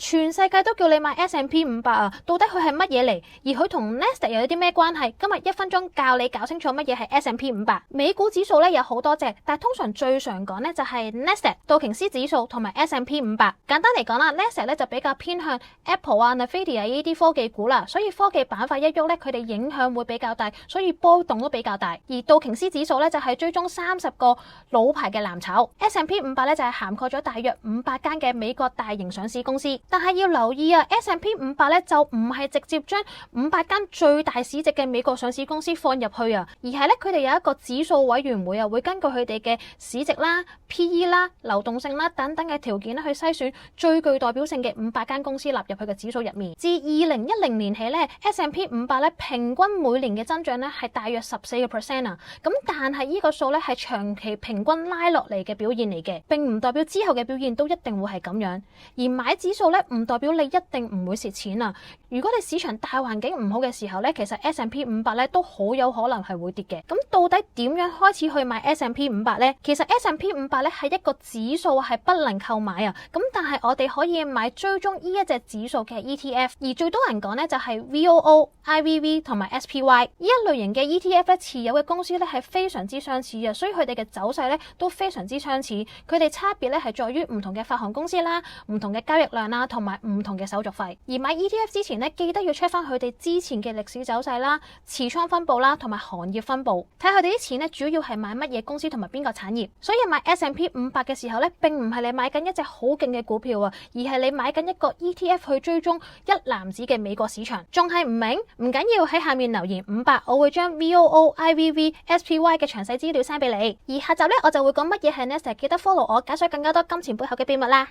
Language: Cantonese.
全世界都叫你買 S&P 500啊，到底佢係乜嘢嚟？而佢同 Nasdaq 又有啲咩關係？今日1分鐘教你搞清楚乜嘢係 S&P 500。美股指數咧有好多隻，但係通常最常講咧就係 Nasdaq 道瓊斯指數同埋 S&P 500。簡單嚟講啦 ，Nasdaq 咧就比較偏向 Apple 啊、Nvidia 呢啲科技股啦，所以科技板塊一喐咧，佢哋影響會比較大，所以波動都比較大。而道瓊斯指數咧就係追蹤30個老牌嘅藍籌 ，S&P 500咧就係涵蓋咗大約500間嘅美國大型上市公司。但係要留意啊 ，S&P 500咧就唔係直接將500間最大市值嘅美國上市公司放入去啊，而係咧佢哋有一個指數委員會啊，會根據佢哋嘅市值啦、PE 啦、流動性啦等等嘅條件咧去篩選最具代表性嘅500間公司納入去嘅指數入面。自2010年起咧 ，S&P 500咧平均每年嘅增長咧係大約14%啊，咁但係呢個數咧係長期平均拉落嚟嘅表現嚟嘅，並唔代表之後嘅表現都一定會係咁樣。而買指數咧唔代表你一定唔會蝕錢啊。如果你市場大環境唔好嘅時候咧，其實 S&P 500咧都好有可能係會跌嘅。咁到底點樣開始去買 S&P 500咧？其實 S&P 500咧係一個指數係不能購買啊。咁但係我哋可以買追蹤呢一隻指數嘅 ETF， 而最多人講咧就係 VOO、IVV 同埋 SPY 呢一類型嘅 ETF 咧，持有嘅公司咧係非常之相似啊，所以佢哋嘅走勢咧都非常之相似。佢哋差別咧係在於唔同嘅發行公司啦、唔同嘅交易量啦，同埋唔同嘅手續費。而買 ETF 之前咧，記得要 check 翻佢哋之前嘅歷史走勢啦、持倉分佈啦，同埋行業分佈，睇佢哋啲錢咧主要係買乜嘢公司同埋邊個產業。所以買 S&P 500嘅時候咧，並唔係你買緊一隻好勁嘅股票啊，而係你買緊一個 ETF 去追蹤一籃子嘅美國市場。仲係唔明？唔緊要，喺下面留言500，我會將 VOO、IVV、SPY 嘅詳細資料 send 俾你。而下集咧，我就會講乜嘢係 Nasdaq，記得 follow 我，解鎖更加多金錢背後嘅秘密啦。